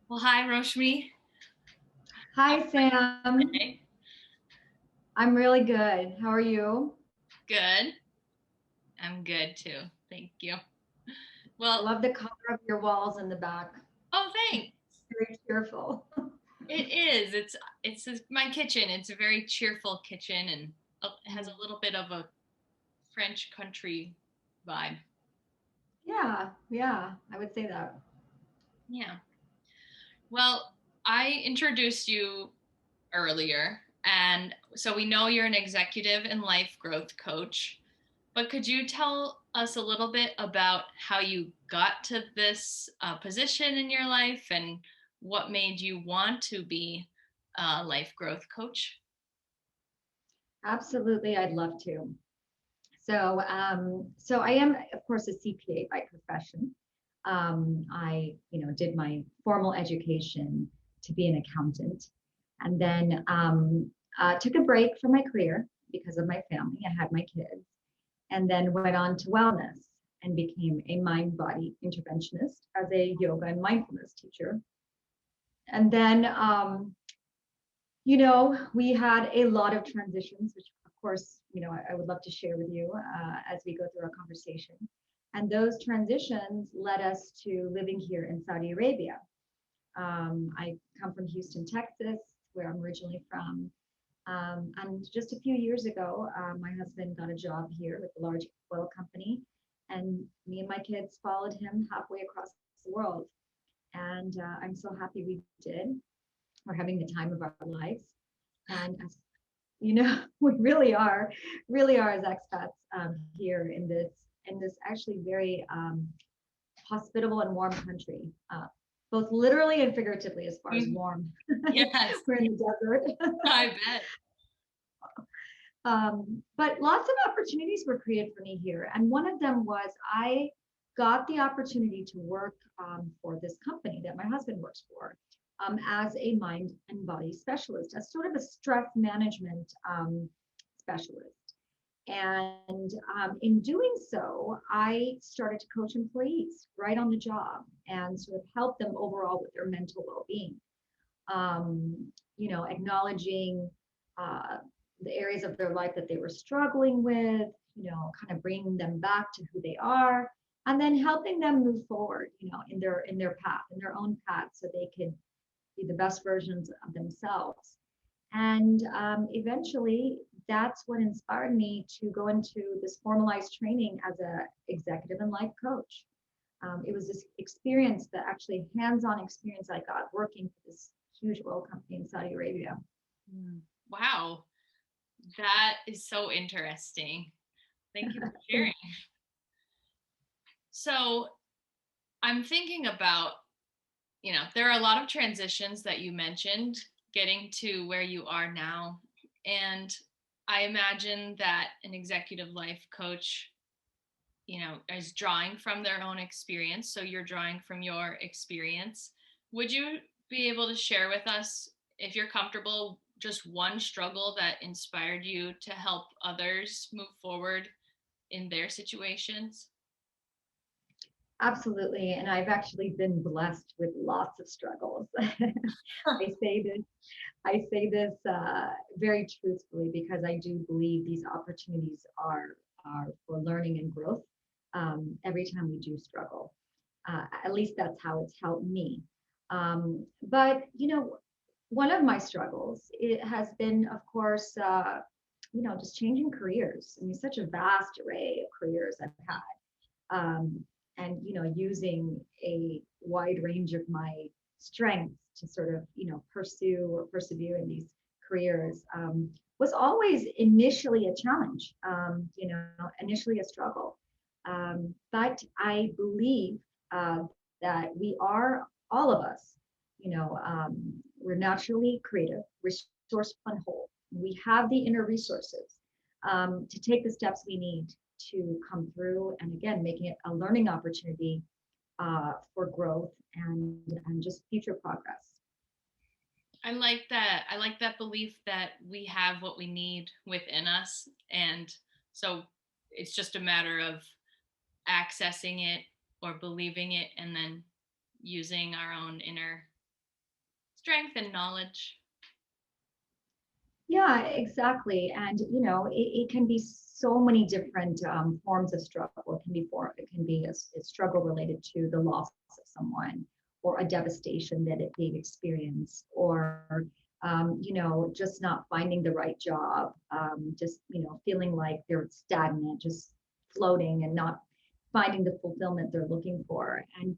Well, hi, Roshmi. How Hi, are you Sam. today? I'm really good. How are you? Good. I'm good too. Thank you. I Well, love the color of your walls in the back. oh, thanks. Very cheerful. It is. It's my kitchen. It's a very cheerful kitchen and it has a Mm. little bit of a French country vibe. Yeah, I would say that. Yeah. Well, I introduced you earlier, and so we know you're an executive and life growth coach. But could you tell us a little bit about how you got to this position in your life and what made you want to be a life growth coach? Absolutely, I'd love to. So I am, of course, a CPA by profession. I did my formal education to be an accountant, and then took a break from my career because of my family. I had my kids, and then went on to wellness and became a mind body interventionist as a yoga and mindfulness teacher. And then, we had a lot of transitions, which, of course, I would love to share with you as we go through our conversation. And those transitions led us to living here in Saudi Arabia. I come from Houston, Texas, where I'm originally from. And just a few years ago, my husband got a job here with a large oil company, and me and my kids followed him halfway across the world. And I'm so happy we did. We're having the time of our lives. And as you know, we really are as expats here in this actually very hospitable and warm country, both literally and figuratively as far as Mhm. warm. Yes, We're in the desert. I bet. But lots of opportunities were created for me here. And one of them was I got the opportunity to work for this company that my husband works for as a mind and body specialist, as sort of a stress management specialist. And in doing so, I started to coach employees right on the job and sort of help them overall with their mental well being. Acknowledging uh, the areas of their life that they were struggling with, kind of bringing them back to who they are, and then helping them move forward, in their path, in their own path, so they could be the best versions of themselves. And eventually, that's what inspired me to go into this formalized training as a executive and life coach. It was this experience, that actually hands-on experience I got working for this huge oil company in Saudi Arabia. Mm. Wow, that is so interesting. Thank you for sharing. So I'm thinking about, there are a lot of transitions that you mentioned getting to where you are now. And I imagine that an executive life coach, is drawing from their own experience. So you're drawing from your experience. Would you be able to share with us, if you're comfortable, just one struggle that inspired you to help others move forward in their situations? Absolutely, and I've actually been blessed with lots of struggles. I say this, I say this very truthfully, because I do believe these opportunities are for learning and growth. Every time we do struggle, at least that's how it's helped me. But one of my struggles, it has been, of course, just changing careers. I mean, such a vast array of careers I've had, and using a wide range of my strengths to sort of pursue or persevere in these careers, was always initially a challenge. Initially a struggle. But I believe uh, that we are, all of us, we're naturally creative, resourceful, and whole. We have the inner resources to take the steps we need to come through, and again, making it a learning opportunity for growth and just future progress. I like that. I like that belief that we have what we need within us. And so it's just a matter of accessing it or believing it and then using our own inner strength and knowledge. Yeah, exactly. And it can be so many different forms of struggle. It can be a struggle related to the loss of someone, or a devastation that they've experienced, or just not finding the right job, just feeling like they're stagnant, just floating and not finding the fulfillment they're looking for. And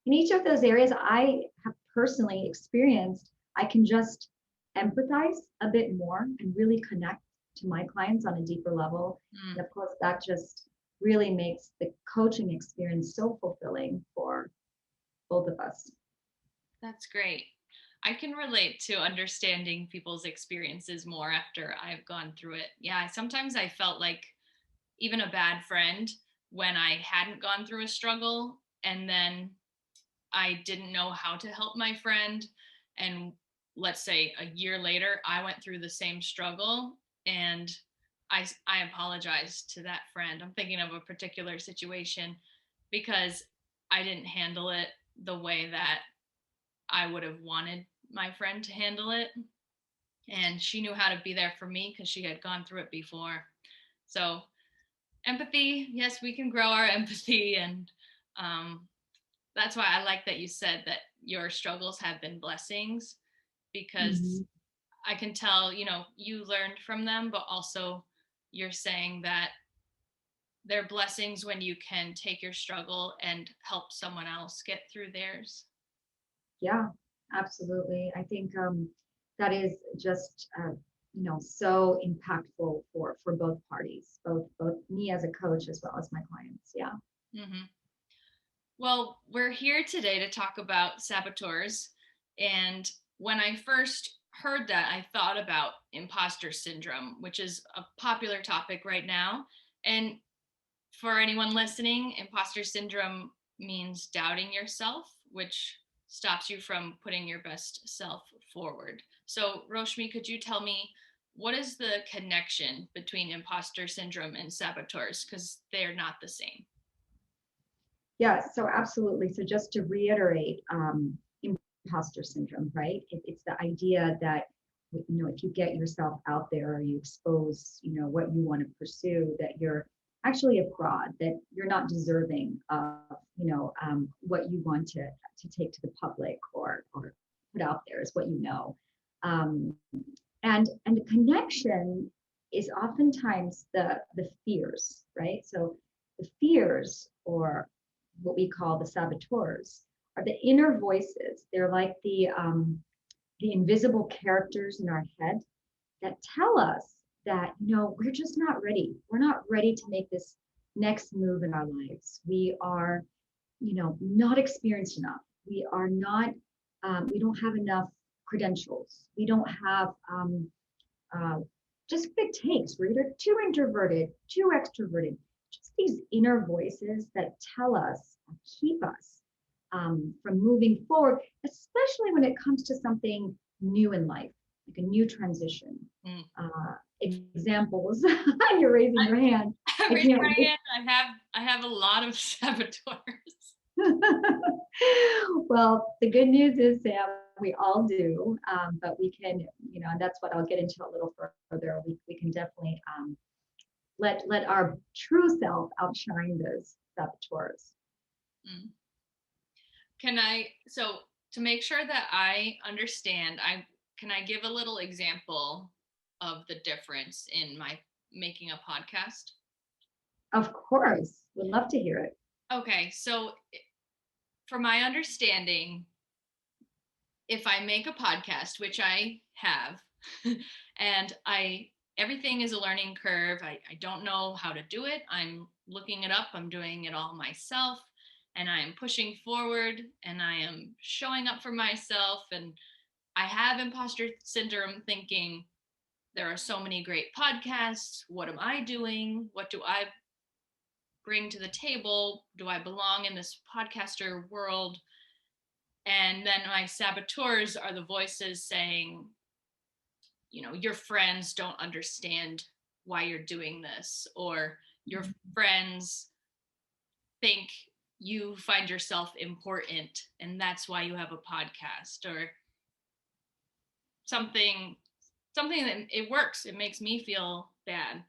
in each of those areas, I have personally experienced, I can just empathize a bit more and really connect to my clients on a deeper level. Mm, And of course, that just really makes the coaching experience so fulfilling for both of us. that's great. I can relate to understanding people's experiences more after I've gone through it. Yeah, sometimes I felt like even a bad friend when I hadn't gone through a struggle, and then I didn't know how to help my friend. And let's say a year later, I went through the same struggle, and I apologized to that friend. I'm thinking of a particular situation because I didn't handle it the way that I would have wanted my friend to handle it. And she knew how to be there for me because she had gone through it before. So, empathy, yes, we can grow our empathy. And um, that's why I like that you said that your struggles have been blessings, because Mhm. I can tell, you learned from them, but also you're saying that they're blessings when you can take your struggle and help someone else get through theirs. Yeah, absolutely. I think that is just so impactful for both parties, both me as a coach as well as my clients. Yeah. Hmm. Well, we're here today to talk about saboteurs. And when I first heard that, I thought about imposter syndrome, which is a popular topic right now. And for anyone listening, imposter syndrome means doubting yourself, which stops you from putting your best self forward. So, Roshmi, could you tell me what is the connection between imposter syndrome and saboteurs? Because they're not the same. Yeah, so absolutely. So just to reiterate, imposter syndrome, right? It's the idea that if you get yourself out there, or you expose what you want to pursue, that you're actually a fraud, that you're not deserving of what you want to take to the public, or put out there is what you know. Um, and the connection is oftentimes the fears, right? So the fears, or what we call the saboteurs, are the inner voices. They're like the invisible characters in our head that tell us that we're just not ready. We're not ready to make this next move in our lives. We are not experienced enough. We are not. We don't have enough credentials. We don't have uh, just what it takes. We're either too introverted, too extroverted. Just these inner voices that tell us, keep us from moving forward, especially when it comes to something new in life, like a new transition. Mm. Examples. You're raising your hand. I I raised can't my wait. hand. I have a lot of saboteurs. Well, the good news is, Sam, we all do, but we can, and that's what I'll get into a little further. We can definitely let our true self outshine those saboteurs. Mm. Can I, so to make sure that I understand, can I give a little example of the difference in my making a podcast? Of course, would love to hear it. Okay, so for my understanding, if I make a podcast, which I have, and everything is a learning curve. I don't know how to do it. I'm looking it up. I'm doing it all myself, and I am pushing forward, and I am showing up for myself. And I have imposter syndrome, thinking there are so many great podcasts. What am I doing? What do I bring to the table? Do I belong in this podcaster world? And then my saboteurs are the voices saying, your friends don't understand why you're doing this, or your friends think you find yourself important and that's why you have a podcast, or something something that it works. It makes me feel bad.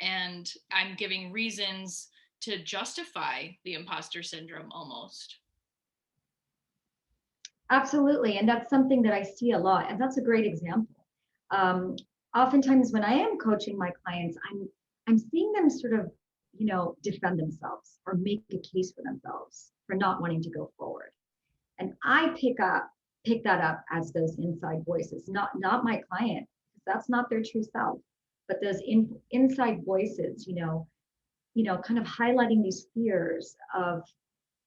And I'm giving reasons to justify the imposter syndrome almost. Absolutely. And that's something that I see a lot. And that's a great example. Um, Oftentimes when I am coaching my clients, I'm seeing them sort of, defend themselves or make a case for themselves for not wanting to go forward. And I pick that up as those inside voices, not my client, because that's not their true self, but those inside voices, kind of highlighting these fears of,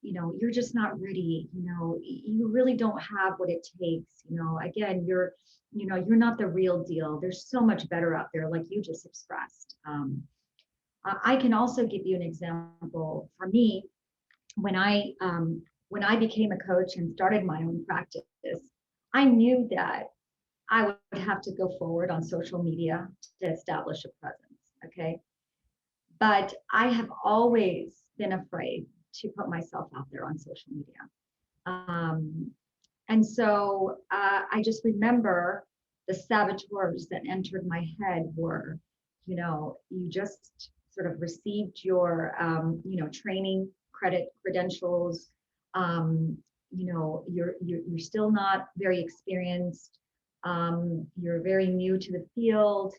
you're just not ready, you really don't have what it takes, again, you're not the real deal. There's so much better out there, like you just expressed. I can also give you an example. For me, when I became a coach and started my own practice, I knew that I would have to go forward on social media to establish a presence. Okay. But I have always been afraid to put myself out there on social media. Um, and so I just remember the saboteurs that entered my head were, you just sort of received your, training credentials. You're still not very experienced. You're very new to the field.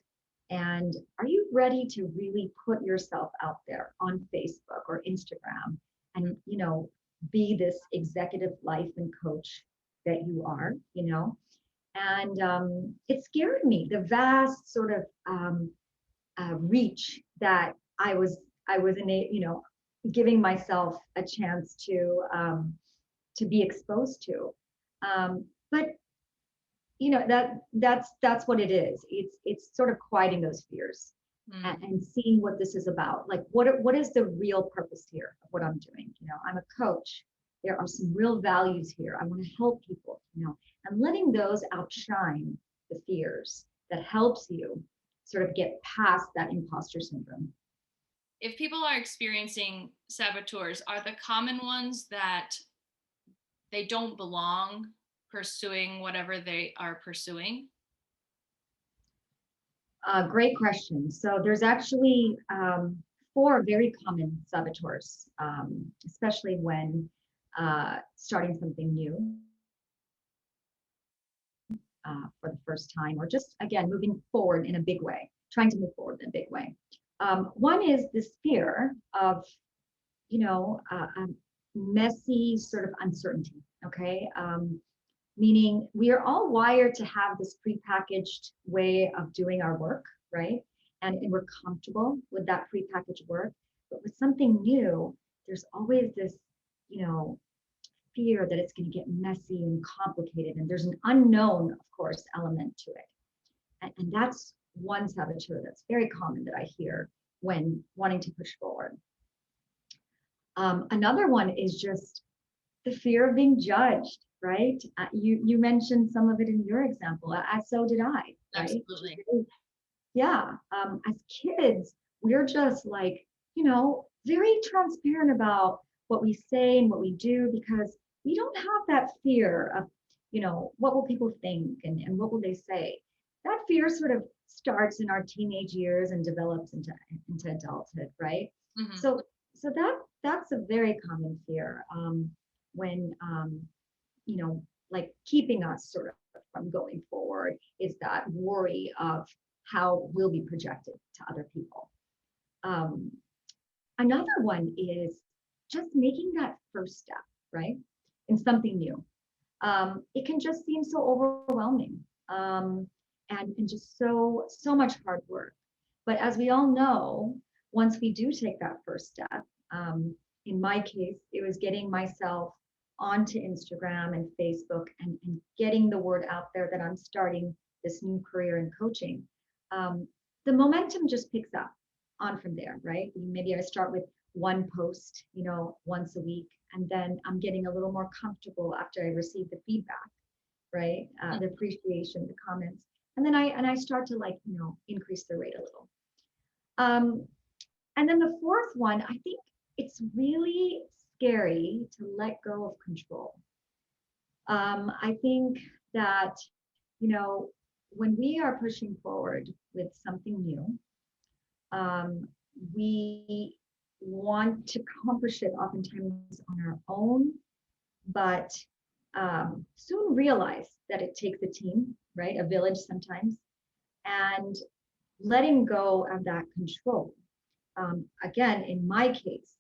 And are you ready to really put yourself out there on Facebook or Instagram and, be this executive life and coach that you are, And it scared me, the vast sort of reach that I was in a, giving myself a chance to be exposed to. But that's what it is. It's sort of quieting those fears and seeing what this is about. Like what is the real purpose here of what I'm doing? I'm a coach. There are some real values here. I want to help people, and letting those outshine the fears that helps you sort of get past that imposter syndrome. If people are experiencing saboteurs, are the common ones that they don't belong pursuing whatever they are pursuing? Great question. So there's actually four very common saboteurs, especially when starting something new for the first time, or just again moving forward in a big way, trying to move forward in a big way. One is this fear of, a messy sort of uncertainty. Okay. Meaning we are all wired to have this prepackaged way of doing our work, right? And we're comfortable with that prepackaged work. But with something new, there's always this, fear that it's going to get messy and complicated. And there's an unknown, of course, element to it. And that's one saboteur that's very common that I hear when wanting to push forward. Another one is just the fear of being judged, right? You mentioned some of it in your example, as so did I, right? Absolutely. Yeah. As kids, we're just like, very transparent about what we say and what we do because we don't have that fear of, what will people think and what will they say? That fear sort of starts in our teenage years and develops into adulthood, right? Mm-hmm. So that's a very common fear when like keeping us sort of from going forward is that worry of how we'll be projected to other people. Um, Another one is just making that first step, right, in something new. It can just seem so overwhelming and just so much hard work. But as we all know, once we do take that first step, in my case, it was getting myself onto Instagram and Facebook and getting the word out there that I'm starting this new career in coaching. The momentum just picks up on from there, right? Maybe I start with one post, once a week, and then I'm getting a little more comfortable after I receive the feedback, right? The appreciation, the comments, and then I start to increase the rate a little. And then the fourth one, I think it's really scary to let go of control. I think that, when we are pushing forward with something new, um, we want to accomplish it oftentimes on our own, but soon realize that it takes a team, right? A village sometimes, and letting go of that control. Again, in my case,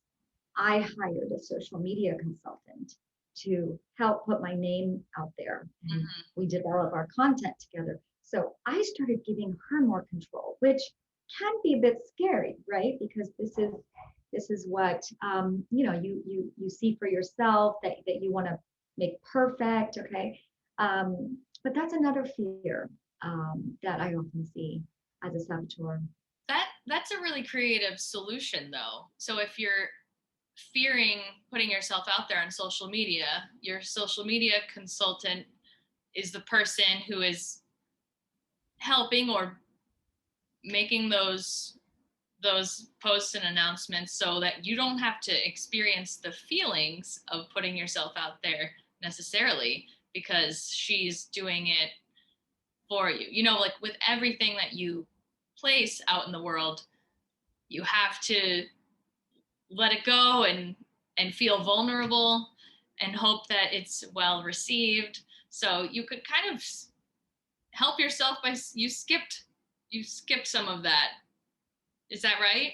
I hired a social media consultant to help put my name out there, and Mhm. we develop our content together. So I started giving her more control, which can be a bit scary, right? Because this is what you see for yourself, that you want to make perfect, okay? But that's another fear that I often see as a saboteur. That's a really creative solution though. So if you're fearing putting yourself out there on social media, your social media consultant is the person who is helping or making those posts and announcements so that you don't have to experience the feelings of putting yourself out there necessarily, because she's doing it for you. You know, like with everything that you place out in the world, you have to let it go and feel vulnerable and hope that it's well received. So you could kind of help yourself by you skipped some of that. Is that right?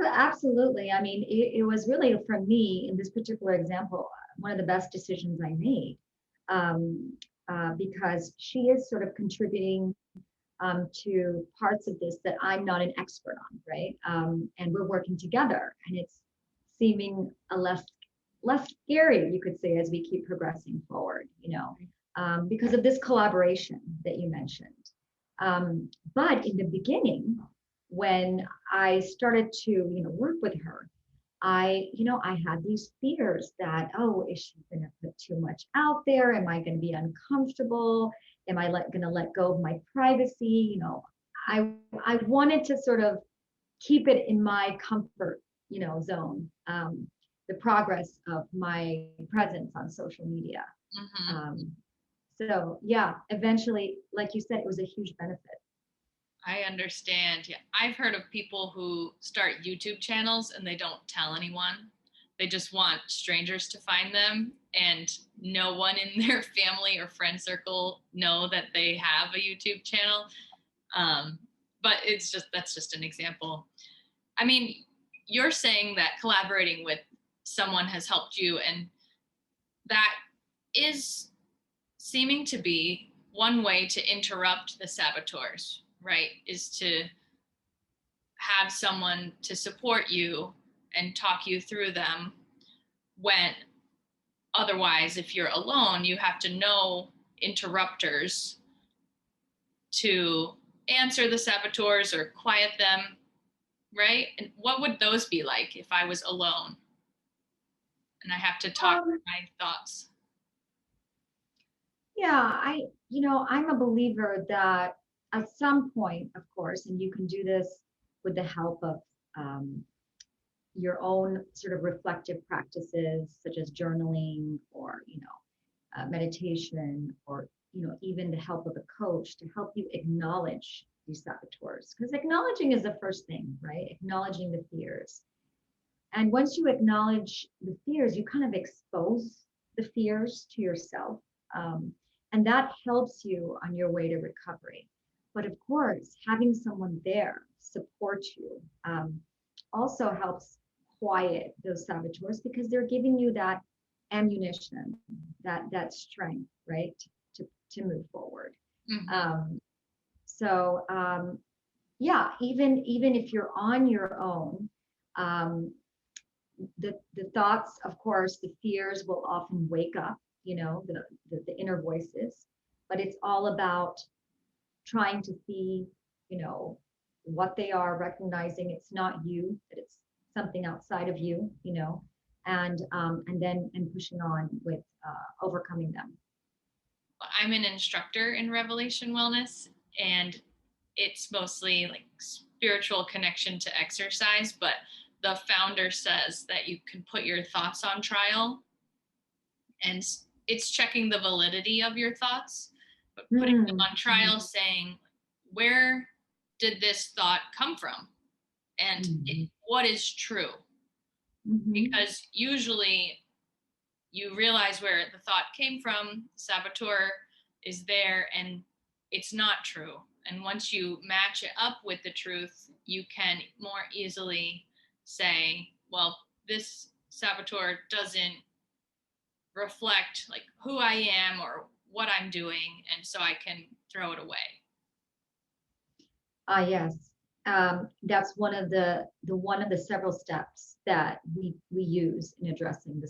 Absolutely. I mean, it was really for me in this particular example, one of the best decisions I made, um, because she is sort of contributing to parts of this that I'm not an expert on, right? And we're working together, and it's seeming a less scary, you could say, as we keep progressing forward, because of this collaboration that you mentioned. But in the beginning, when I started to, work with her, I had these fears that, oh, is she going to put too much out there? Am I going to be uncomfortable? Am I going to let go of my privacy? I wanted to sort of keep it in my comfort, zone. The progress of my presence on social media. Mm-hmm. Um, so yeah, eventually, like you said, it was a huge benefit. I understand. Yeah, I've heard of people who start YouTube channels and they don't tell anyone. They just want strangers to find them, and no one in their family or friend circle know that they have a YouTube channel. Um, but that's just an example. I mean, you're saying that collaborating with someone has helped you, and that is seeming to be one way to interrupt the saboteurs, right? Is to have someone to support you and talk you through them, when otherwise, if you're alone, you have to know interrupters to answer the saboteurs or quiet them, right? And what would those be like if I was alone and I have to talk Um, my thoughts? yeah, I'm a believer that at some point, of course, and you can do this with the help of um, your own sort of reflective practices, such as journaling or, meditation, or, even the help of a coach to help you acknowledge these saboteurs. Because acknowledging is the first thing, right? Acknowledging the fears. And once you acknowledge the fears, you kind of expose the fears to yourself. Um, and that helps you on your way to recovery. But of course, having someone there support you also helps quiet those saboteurs, because they're giving you that ammunition, that strength, right, to move forward. Mm-hmm. Um, so yeah, even if you're on your own, um, the thoughts, of course, the fears will often wake up, the inner voices, but it's all about trying to see, what they are, recognizing it's not you, that it's something outside of you, and pushing on with overcoming them. I'm an instructor in Revelation Wellness, and it's mostly like spiritual connection to exercise, but the founder says that you can put your thoughts on trial, and it's checking the validity of your thoughts. but putting them Mm, on trial, saying, where did this thought come from? And mhm, what is true? mhm. Because usually you realize where the thought came from, saboteur is there, and it's not true. And once you match it up with the truth, you can more easily say, well, this saboteur doesn't reflect like who I am or what I'm doing, and so I can throw it away. Yes. That's one of the several steps that we use in addressing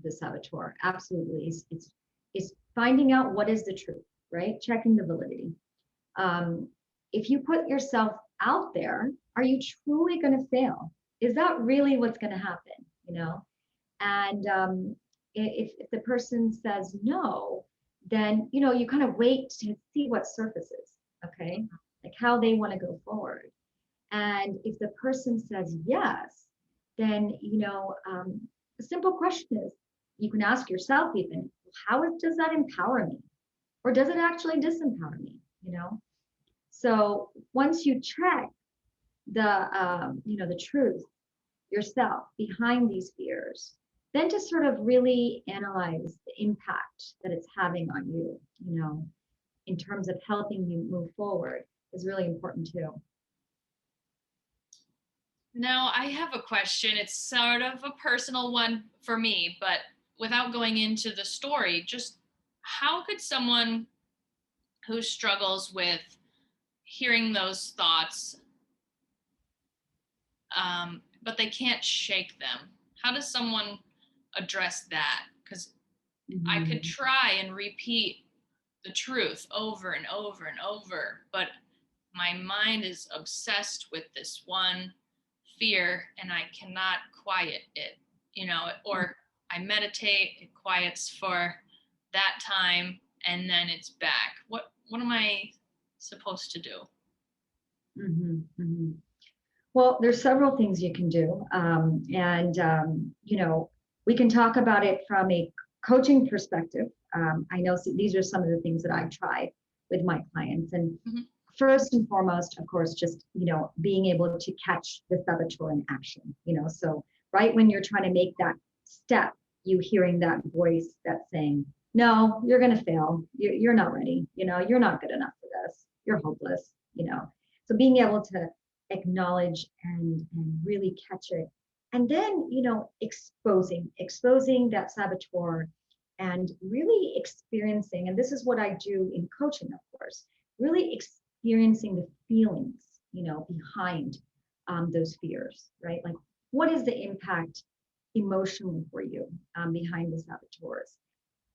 the saboteur. Absolutely, it's finding out what is the truth, right? Checking the validity. Um, if you put yourself out there, are you truly going to fail? Is that really what's going to happen? You know, and if the person says no, then you kind of wait to see what surfaces. Okay, like how they want to go forward. And if the person says yes, then a simple question is you can ask yourself even, how does that empower me, or does it actually disempower me? So once you check the truth yourself behind these fears, then to sort of really analyze the impact that it's having on you, in terms of helping you move forward is really important too. Now, I have a question. It's sort of a personal one for me, but without going into the story, just how could someone who struggles with hearing those thoughts, but they can't shake them, how does someone address that? Because I could Mhm. try and repeat the truth over and over and over, but my mind is obsessed with this one fear and I cannot quiet it, or I meditate, it quiets for that time and then it's back. What am I supposed to do? Mhm. Mhm. Well, there's several things you can do. And, we can talk about it from a coaching perspective. I know these are some of the things that I've tried with my clients. And Mhm. first and foremost, of course, just, being able to catch the saboteur in action, so right when you're trying to make that step, you hearing that voice that's saying, no, you're going to fail. You're not ready. You're not good enough for this. You're hopeless. So being able to acknowledge and really catch it, and then exposing that saboteur, and really experiencing, and this is what I do in coaching, of course, really experiencing the feelings behind those fears, right? Like, what is the impact emotionally for you behind the saboteurs?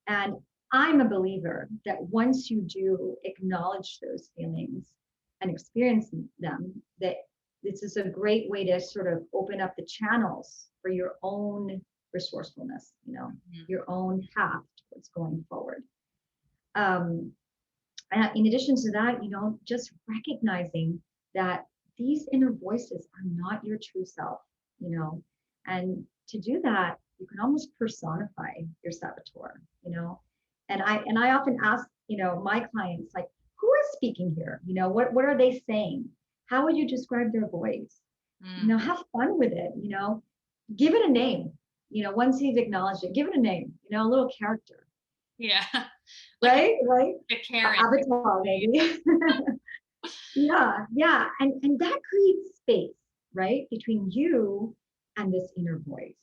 And I'm a believer that once you do acknowledge those feelings and experience them, that this is a great way to sort of open up the channels for your own resourcefulness, your own path towards going forward. Um, and in addition to that, just recognizing that these inner voices are not your true self, you know, and to do that, you can almost personify your saboteur, and I often ask, my clients, like, who is speaking here? What are they saying? How would you describe their voice? Mm. Have fun with it, give it a name. Once you've acknowledged it, give it a name, a little character, Yeah. Like right? a Karen. Avatar, maybe. Yeah, yeah. And that creates space, right, between you and this inner voice.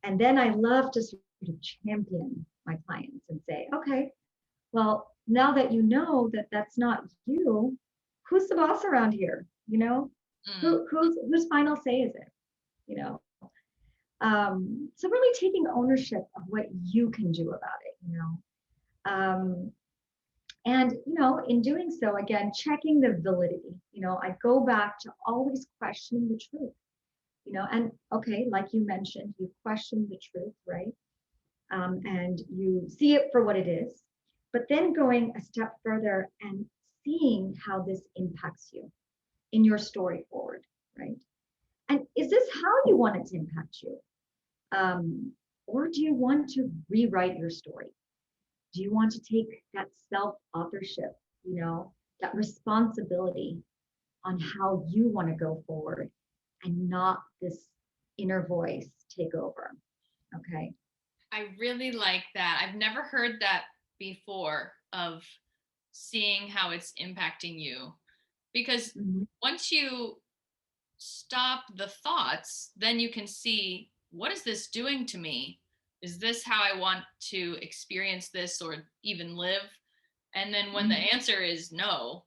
And then I love to sort of champion my clients and say, okay, well, now that you know that that's not you, who's the boss around here? Mm. Whose final say is it? You know, so really taking ownership of what you can do about it. And in doing so, again, checking the validity. I go back to always questioning the truth. And okay, like you mentioned, you question the truth, right? And you see it for what it is, but then going a step further and seeing how this impacts you in your story forward, right? And is this how you want it to impact you? Um, or do you want to rewrite your story? Do you want to take that self-authorship, that responsibility on how you want to go forward and not this inner voice take over? Okay. I really like that. I've never heard that before, of seeing how it's impacting you, because Mhm. once you stop the thoughts, then you can see, what is this doing to me? Is this how I want to experience this or even live? And then when the Mhm. answer is no,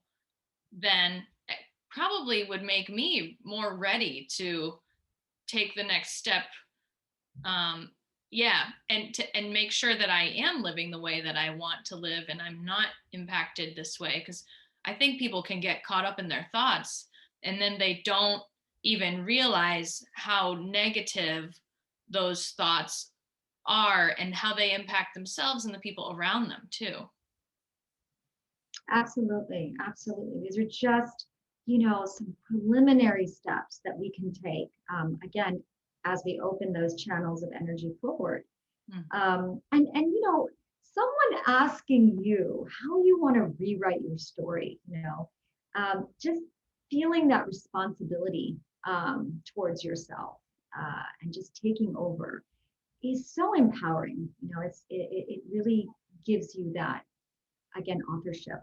then it probably would make me more ready to take the next step. um yeah, and make sure that I am living the way that I want to live and I'm not impacted this way, because I think people can get caught up in their thoughts and then they don't even realize how negative those thoughts are and how they impact themselves and the people around them too. Absolutely. Absolutely. These are just, some preliminary steps that we can take. Again, as we open those channels of energy forward. Mm. And someone asking you how you want to rewrite your story, just feeling that responsibility towards yourself and just taking over is so empowering. It really gives you that, again, authorship.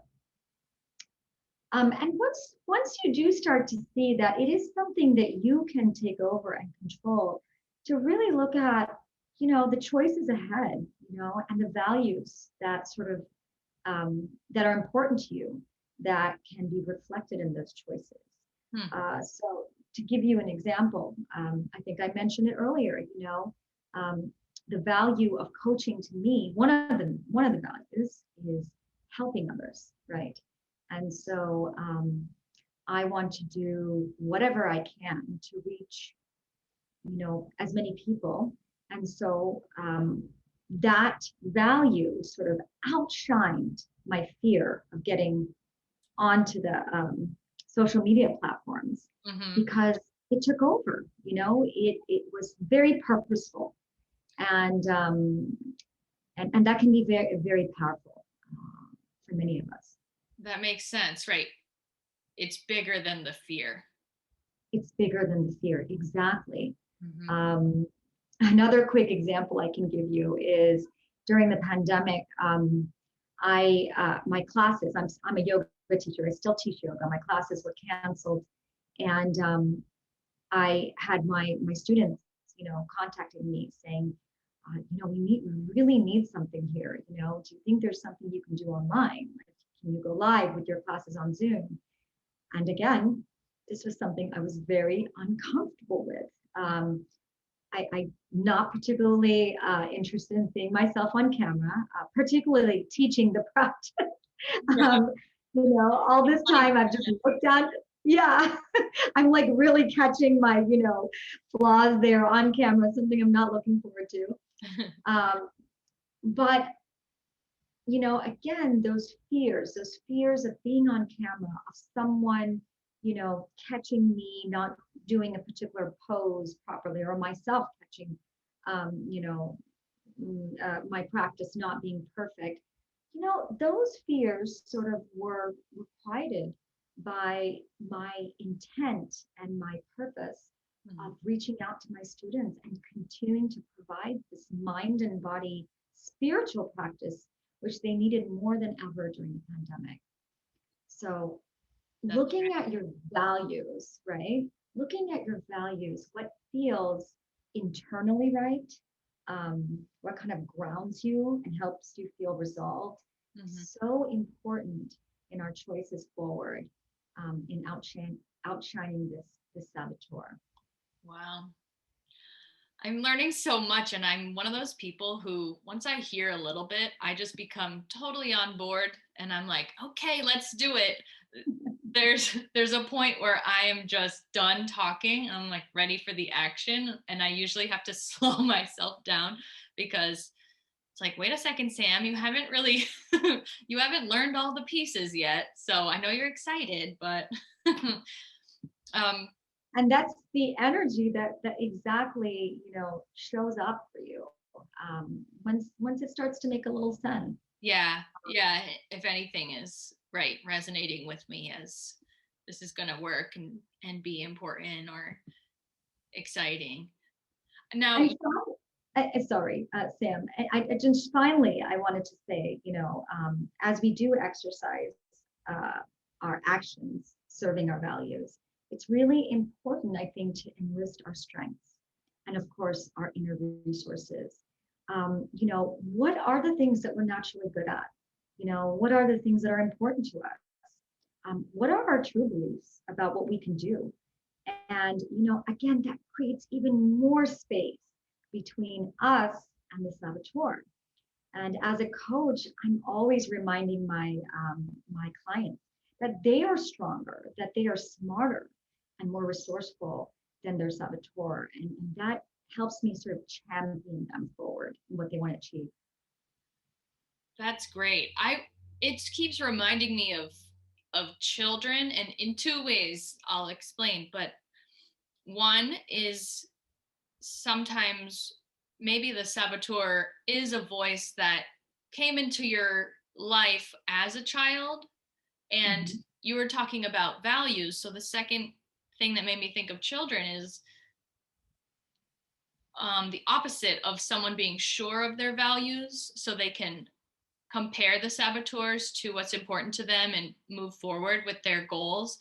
And once you do start to see that it is something that you can take over and control, to really look at, the choices ahead, and the values that sort of that are important to you that can be reflected in those choices. Hmm. So to give you an example, I think I mentioned it earlier. The value of coaching to me, one of the values is helping others, right? And so I want to do whatever I can to reach, as many people. And so that value sort of outshined my fear of getting onto the social media platforms Mm-hmm. because it took over. It was very purposeful, and and that can be very, very powerful for many of us. That makes sense, right? It's bigger than the fear. It's bigger than the fear, exactly. Mm-hmm. Um, Another quick example I can give you is during the pandemic. My classes. I'm a yoga teacher. I still teach yoga. My classes were canceled, and I had my students, contacting me saying, we really need something here. Do you think there's something you can do online? Like, can you go live with your classes on Zoom? And again, this was something I was very uncomfortable with. I'm not particularly interested in seeing myself on camera, particularly teaching the practice. Yeah. um, all this time I've just looked at, yeah, I'm like really catching my, flaws there on camera, something I'm not looking forward to. Um, but, again, those fears of being on camera, of someone, catching me not doing a particular pose properly, or myself catching, my practice not being perfect. Those fears sort of were quieted by my intent and my purpose Mhm. of reaching out to my students and continuing to provide this mind and body spiritual practice, which they needed more than ever during the pandemic. So, That's looking at your values, right? Looking at your values, what feels internally right, what kind of grounds you and helps you feel resolved, right. Hmm. is so important in our choices forward, in outshining this saboteur. Wow. I'm learning so much, and I'm one of those people who, once I hear a little bit, I just become totally on board, and I'm like, okay, let's do it. There's a point where I am just done talking. I'm like ready for the action, and I usually have to slow myself down because it's like, wait a second, Sam, you haven't really you haven't learned all the pieces yet. So I know you're excited, but um And that's the energy that exactly shows up for you once it starts to make a little sense. Yeah. Yeah. If anything is right, resonating with me as this is going to work and be important or exciting. Now, And sorry, Sam, I just finally, I wanted to say, as we do exercise uh, our actions serving our values, it's really important, I think, to enlist our strengths and, of course, our inner resources. What are the things that we're naturally good at? What are the things that are important to us? What are our true beliefs about what we can do? And, again, that creates even more space between us and the saboteur. And as a coach, I'm always reminding my clients that they are stronger, that they are smarter and more resourceful than their saboteur. And that helps me sort of champion them forward in what they want to achieve. that's great. It keeps reminding me of children, and in two ways I'll explain. But one is sometimes maybe the saboteur is a voice that came into your life as a child, and Mhm. you were talking about values. So the second thing that made me think of children is the opposite of someone being sure of their values so they can compare the saboteurs to what's important to them and move forward with their goals.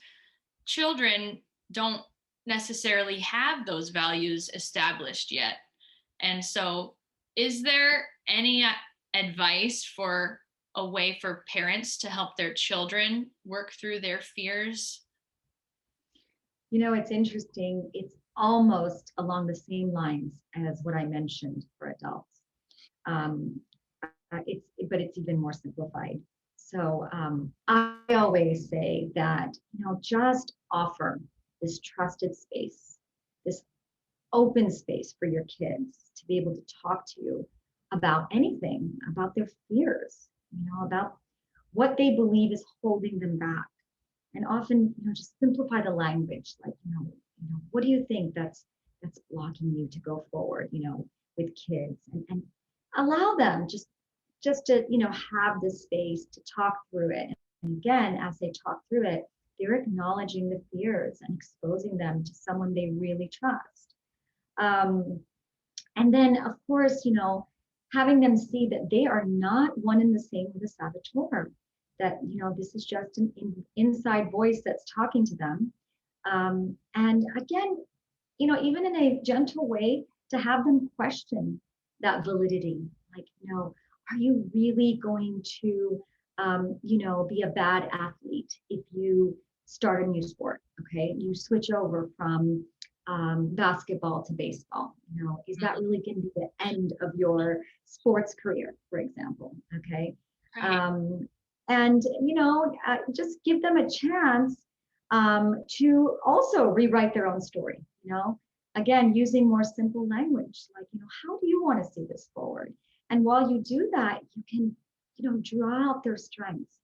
Children don't necessarily have those values established yet. And so, is there any advice for a way for parents to help their children work through their fears? It's interesting. It's almost along the same lines as what I mentioned for adults. Um, but it's even more simplified. So I always say that just offer this trusted space, this open space for your kids to be able to talk to you about anything, about their fears, about what they believe is holding them back. And often, just simplify the language, like, what do you think that's blocking you to go forward, with kids, and allow them just to have the space to talk through it. And again, as they talk through it, they're acknowledging the fears and exposing them to someone they really trust. um, and then, of course, having them see that they are not one and the same with the saboteur, that this is just an inside voice that's talking to them. And again, even in a gentle way, to have them question that validity. Like, are you really going to, be a bad athlete if you start a new sport? Okay, you switch over from basketball to baseball. Is that really going to be the end of your sports career, for example? Okay, Right. um, and just give them a chance to also rewrite their own story. Again, using more simple language, like, how do you want to see this forward? And while you do that, you can, draw out their strengths.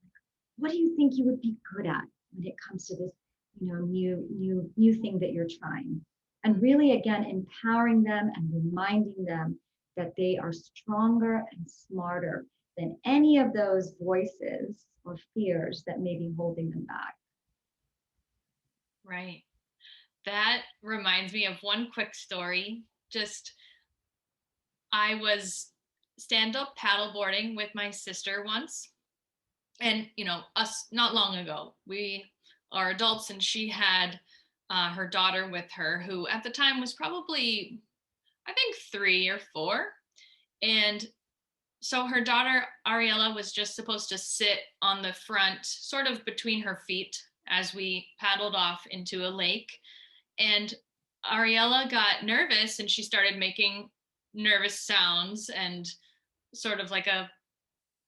What do you think you would be good at when it comes to this, new thing that you're trying? And really, again, empowering them and reminding them that they are stronger and smarter than any of those voices or fears that may be holding them back. Right. That reminds me of one quick story. Just I was stand up paddleboarding with my sister once, and us not long ago. We are adults, and she had her daughter with her, who at the time was probably, I think, 3 or 4. And so her daughter Ariella was just supposed to sit on the front, sort of between her feet, as we paddled off into a lake. And Ariella got nervous, and she started making nervous sounds and sort of like a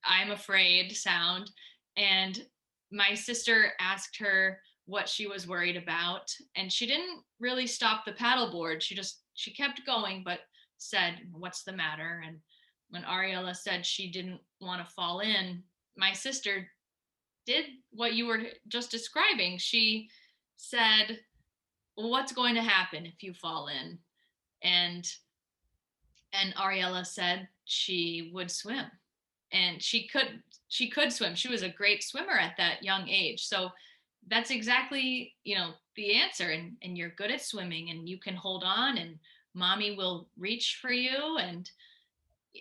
I'm afraid sound. And my sister asked her what she was worried about, and she didn't really stop the paddleboard. She kept going, but said, "What's the matter?" And when Ariella said she didn't want to fall in, my sister did what you were just describing. She said, "Well, what's going to happen if you fall in?" And Ariella said she would swim. and she could swim. She was a great swimmer at that young age. So that's exactly, the answer. And you're good at swimming, and you can hold on, and mommy will reach for you, and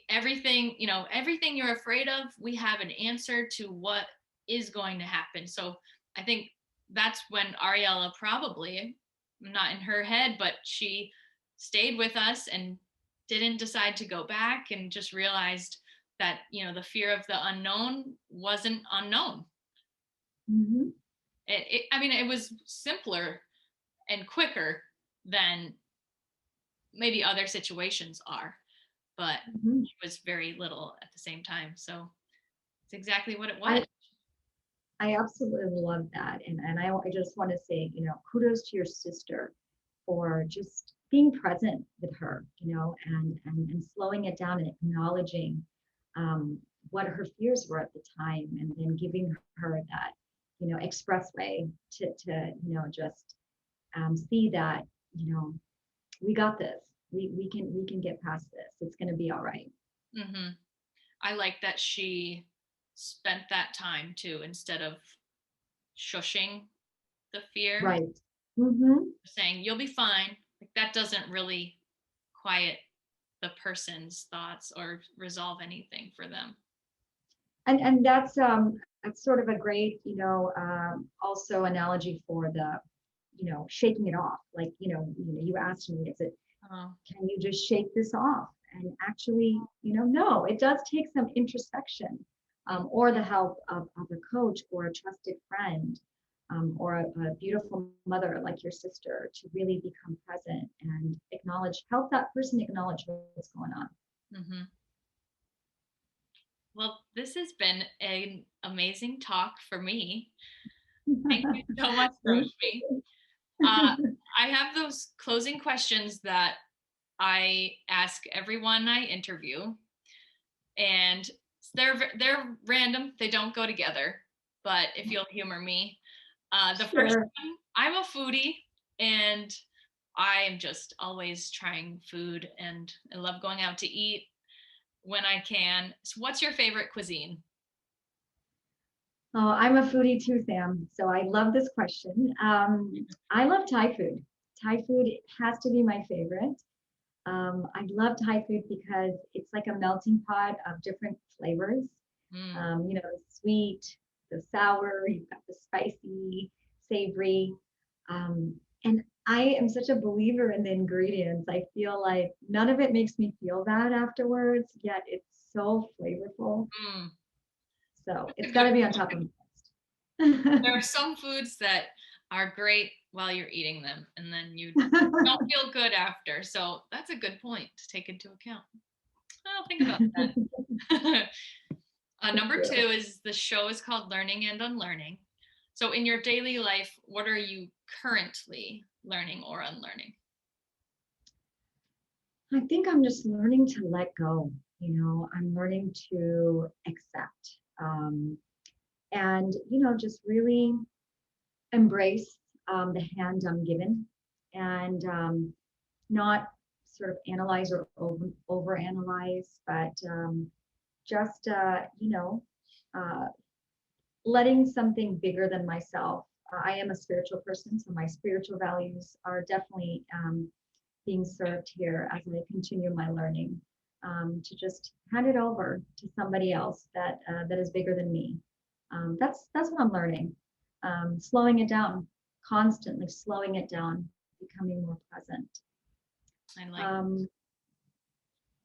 everything you're afraid of, we have an answer to what is going to happen. So I think that's when Ariella, probably not in her head, but she stayed with us and didn't decide to go back, and just realized that, the fear of the unknown wasn't unknown. Mm-hmm. I mean, it was simpler and quicker than maybe other situations are, but Mm-hmm. it was very little at the same time. So it's exactly what it was. I I absolutely love that. And I just want to say, kudos to your sister for just being present with her, and slowing it down and acknowledging um, what her fears were at the time, and then giving her that, expressway to just see that, we got this. We can get past this. It's going to be all right. Hmm. I like that she spent that time too, instead of shushing the fear, Right. Mm-hmm. saying you'll be fine. Like, that doesn't really quiet the person's thoughts or resolve anything for them. And that's sort of a great also analogy for the shaking it off, like you asked me, is it, Oh. can you just shake this off? And actually, no, it does take some introspection, or the help of a coach or a trusted friend, or a beautiful mother like your sister, to really become present and help that person acknowledge what's going on. Hmm. Well, this has been an amazing talk for me. Thank you so much, Thank Roshmi. you. Uh, I have those closing questions that I ask everyone I interview, and they're random. They don't go together, but if you'll humor me, the first Sure. one, I'm a foodie, and I am just always trying food, and I love going out to eat when I can. So what's your favorite cuisine? Oh, I'm a foodie too, Sam. So I love this question. I love Thai food. Thai food has to be my favorite. I love Thai food because it's like a melting pot of different flavors. Mm. The sweet, the sour, you've got the spicy, savory. And I am such a believer in the ingredients. I feel like none of it makes me feel bad afterwards, yet it's so flavorful. Mm. So That's it's a got good to be on top point. of my list. There are some foods that are great while you're eating them, and then you don't feel good after. So that's a good point to take into account. I'll think about that. Thank Number two you. is, the show is called Learning and Unlearning. So in your daily life, what are you currently learning or unlearning? I think I'm just learning to let go. I'm learning to accept, and just really embrace the hand I'm given, and not sort of analyze or overanalyze, but just uh, letting something bigger than myself. I am a spiritual person, so my spiritual values are definitely being served here as I continue my learning. To just hand it over to somebody else that is bigger than me. That's what I'm learning. Slowing it down, constantly slowing it down, becoming more present. I like. Um,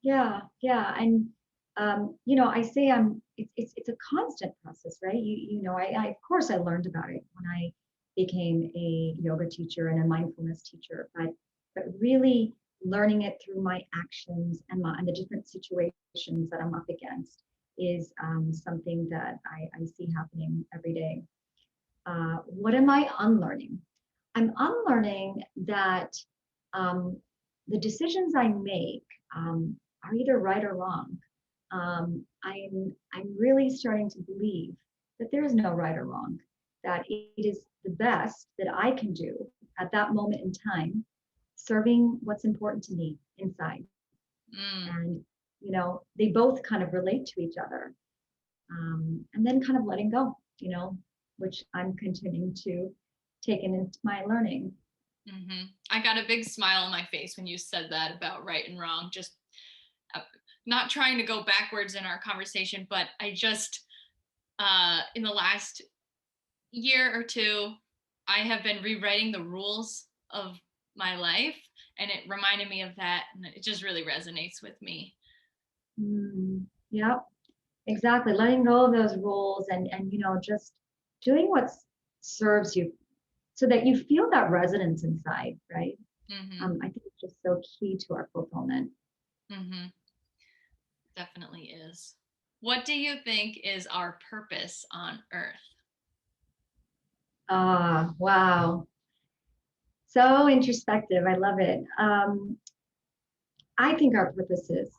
yeah, yeah, and I say it's a constant process, right? I of course I learned about it when I became a yoga teacher and a mindfulness teacher, but really learning it through my actions and the different situations that I'm up against is something that I see happening every day. What am I unlearning? I'm unlearning that um, the decisions I make are either right or wrong. I'm really starting to believe that there is no right or wrong, that it is the best that I can do at that moment in time, serving what's important to me inside. Mm. And they both kind of relate to each other. And then kind of letting go, which I'm continuing to take into my learning. I got a big smile on my face when you said that about right and wrong. Just uh, not trying to go backwards in our conversation, but I just, in the last year or two, I have been rewriting the rules of my life, and it reminded me of that, and it just really resonates with me. Yeah, exactly. Letting go of those rules and just doing what serves you so that you feel that resonance inside, right? Mm-hmm. I think it's just so key to our fulfillment. Mm-hmm. Definitely is. What do you think is our purpose on Earth? Ah, wow. So introspective. I love it. I think our purpose is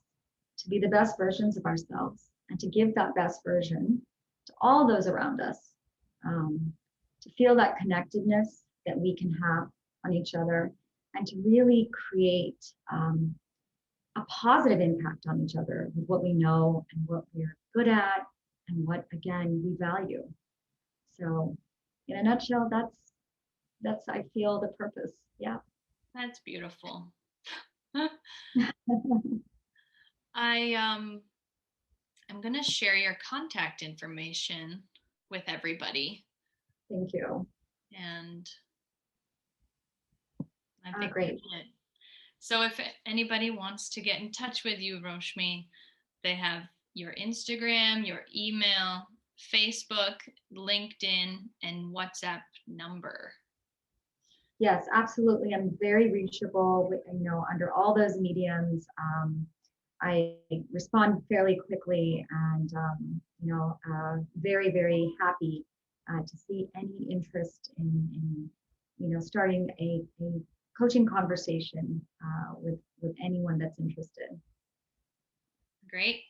to be the best versions of ourselves and to give that best version to all those around us, um, to feel that connectedness that we can have on each other, and to really create a positive impact on each other with what we know and what we're good at and what, again, we value. So, in a nutshell, that's I feel the purpose. Yeah. That's beautiful. I I'm gonna share your contact information with everybody, Thank you. and I think Great. that's it. So if anybody wants to get in touch with you, Roshmi, they have your Instagram, your email, Facebook, LinkedIn, and WhatsApp number. Yes, absolutely. I'm very reachable, under all those mediums. I respond fairly quickly and, very, very happy to see any interest in starting a coaching conversation with anyone that's interested. Great.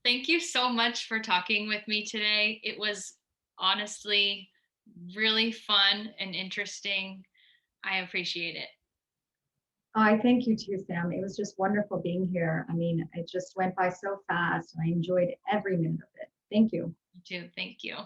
Thank you so much for talking with me today. It was honestly really fun and interesting. I appreciate it. Oh, I thank you too, Sam. It was just wonderful being here. I mean, it just went by so fast and I enjoyed every minute of it. Thank you. You too. Thank you.